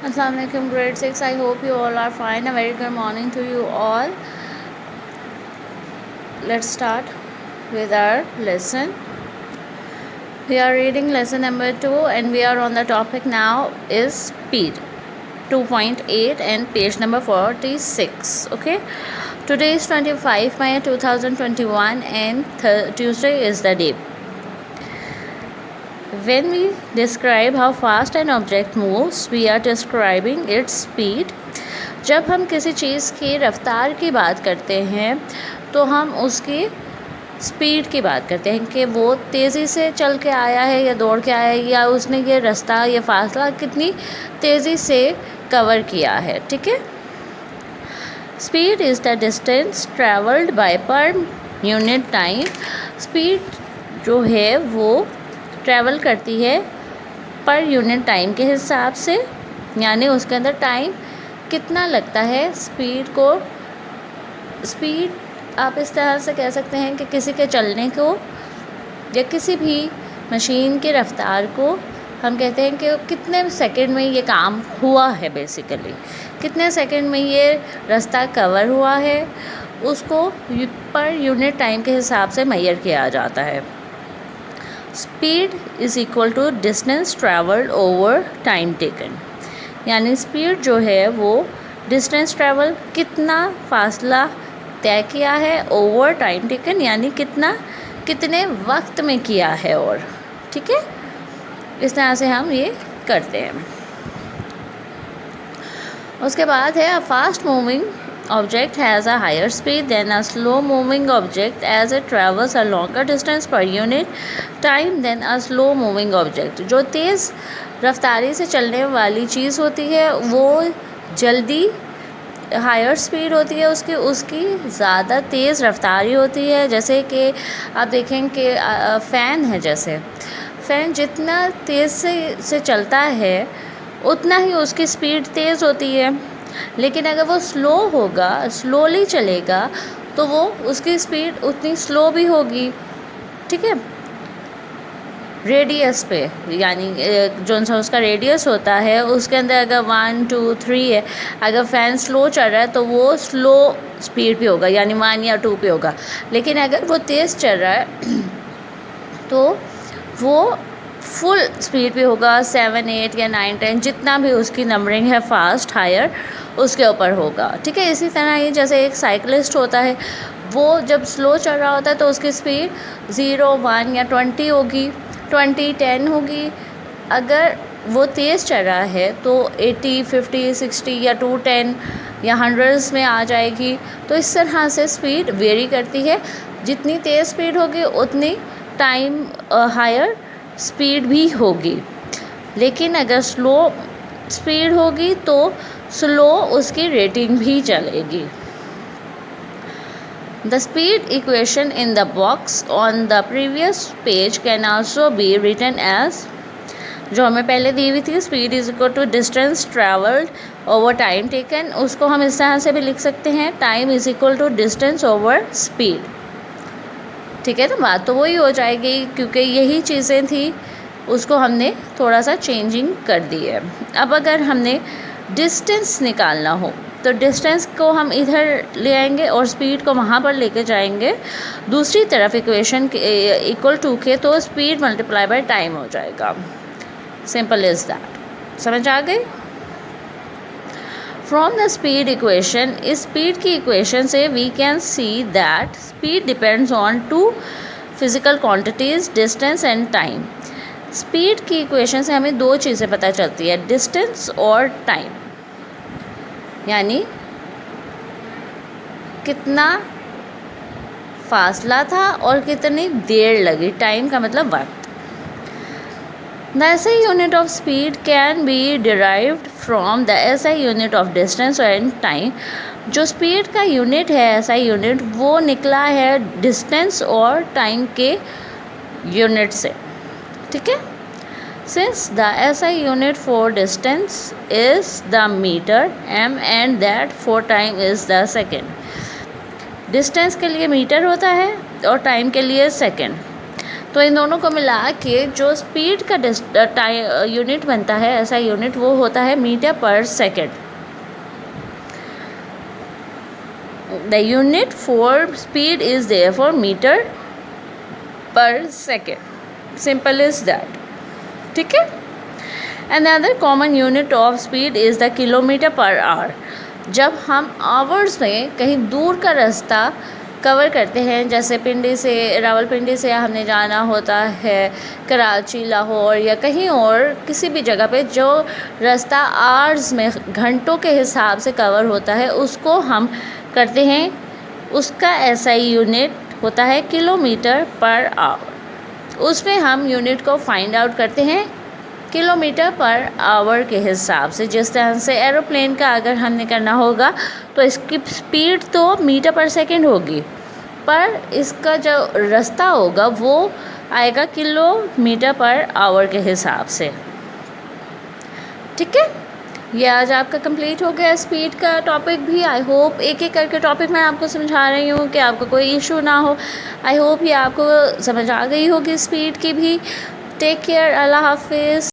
Assalamu alaikum grade 6. I hope you all are fine. A very good morning to you all. Let's start with our lesson. We are reading lesson number 2 and we are on the topic now is speed 2.8 and page number 46. Okay. Today is 25 May 2021 and Tuesday is the day. When we describe how fast an object moves, we are describing its speed. जब हम किसी चीज़ की रफ्तार की बात करते हैं तो हम उसकी स्पीड की बात करते हैं कि वो तेज़ी से चल के आया है या दौड़ के आया है या उसने ये रास्ता या फासला कितनी तेज़ी से कवर किया है. ठीक है. Speed is the distance travelled bye per unit time. Speed जो है वो ट्रैवल करती है पर यूनिट टाइम के हिसाब से, यानी उसके अंदर टाइम कितना लगता है. स्पीड आप इस तरह से कह सकते हैं कि किसी के चलने को या किसी भी मशीन की रफ्तार को हम कहते हैं कि कितने सेकंड में ये काम हुआ है. बेसिकली कितने सेकंड में ये रास्ता कवर हुआ है उसको पर यूनिट टाइम के हिसाब से मेजर किया जाता है. Speed is equal to distance travelled over time taken. यानी स्पीड जो है वो डिस्टेंस ट्रैवल कितना फासला तय किया है ओवर टाइम टेकन, यानी कितने वक्त में किया है. और ठीक है, इस तरह से हम ये करते हैं. उसके बाद है a fast moving object has a higher speed than a slow moving object as it travels a longer distance per unit time than a slow moving object. जो तेज़ रफ्तारी से चलने वाली चीज़ होती है वो जल्दी हायर स्पीड होती है उसकी ज़्यादा तेज़ रफ्तारी होती है. जैसे कि आप देखें कि फ़ैन है, जैसे फ़ैन जितना तेज़ से चलता है उतना ही उसकी स्पीड तेज़ होती है. लेकिन अगर वो स्लोली चलेगा तो वो उसकी स्पीड उतनी स्लो भी होगी. ठीक है. रेडियस पे, यानी जो सा उसका रेडियस होता है उसके अंदर अगर 1 2 3 है, अगर फ़ैन स्लो चल रहा है तो वो स्लो स्पीड पे होगा, यानी 1 या 2 पे होगा. लेकिन अगर वो तेज़ चल रहा है तो वो फुल स्पीड पे होगा, 7 8 या 9 10 जितना भी उसकी नंबरिंग है फास्ट हायर उसके ऊपर होगा. ठीक है. इसी तरह ही जैसे एक साइकिलिस्ट होता है वो जब स्लो चल रहा होता है तो उसकी स्पीड 0 1 या 20 होगी, 20 10 होगी. अगर वो तेज़ चल रहा है तो 80 50 60 या 210 या 100s में आ जाएगी. तो इस तरह से स्पीड वेरी करती है. जितनी तेज़ स्पीड होगी उतनी टाइम हायर स्पीड भी होगी. लेकिन अगर स्लो स्पीड होगी तो स्लो उसकी रेटिंग भी चलेगी. The speed equation in the box on the previous page can also be written as, जो हमें पहले दी हुई थी, speed is equal to distance travelled over time taken. उसको हम इस तरह से भी लिख सकते हैं, time is equal to distance over speed. ठीक है. तो बात तो वही हो जाएगी क्योंकि यही चीज़ें थी, उसको हमने थोड़ा सा चेंजिंग कर दी है. अब अगर हमने डिस्टेंस निकालना हो तो डिस्टेंस को हम इधर ले आएंगे और स्पीड को वहाँ पर लेके जाएंगे दूसरी तरफ इक्वेशन इक्वल टू के, तो स्पीड मल्टीप्लाई बाय टाइम हो जाएगा. Simple is that. समझ आ गई. फ्रॉम द स्पीड इक्वेशन, इस स्पीड की इक्वेशन से we can see that speed depends on 2 physical quantities, distance and time. Speed की इक्वेशन से हमें 2 चीज़ें पता चलती है, डिस्टेंस और टाइम, यानी कितना फासला था और कितनी देर लगी. टाइम का मतलब वक्त. The SI unit of speed can be derived from the SI unit of distance and time. जो स्पीड का यूनिट है SI यूनिट, वो निकला है डिस्टेंस और टाइम के यूनिट से. ठीक है. Since the SI unit for distance is the meter m and that for time is the second. Distance के लिए मीटर होता है और टाइम के लिए सेकेंड. तो इन दोनों को मिला के जो स्पीड का यूनिट बनता है, ऐसा यूनिट, वो होता है metre per second. The unit for speed is therefore metre per second. Simple is that. ठीक है। Another common unit of speed is the kilometre per hour. जब हम आवर्स में कहीं दूर का रास्ता कवर करते हैं, जैसे पिंडी से, रावलपिंडी से हमने जाना होता है कराची, लाहौर या कहीं और किसी भी जगह पे, जो रास्ता आवर्स में, घंटों के हिसाब से कवर होता है, उसको हम करते हैं, उसका SI यूनिट होता है किलोमीटर पर आवर। उसमें हम यूनिट को फाइंड आउट करते हैं किलोमीटर पर आवर के हिसाब से। जिस तरह से एरोप्लेन का अगर हमने करना होगा तो इसकी स्पीड तो मीटर पर सेकंड होगी, पर इसका जो रास्ता होगा वो आएगा किलोमीटर पर आवर के हिसाब से। ठीक है। ये आज आपका कंप्लीट हो गया स्पीड का टॉपिक भी। आई होप एक एक करके टॉपिक मैं आपको समझा रही हूँ कि आपको कोई इशू ना हो। आई होप ये आपको समझ आ गई होगी स्पीड की भी। Take care. अल्लाह हाफिज़।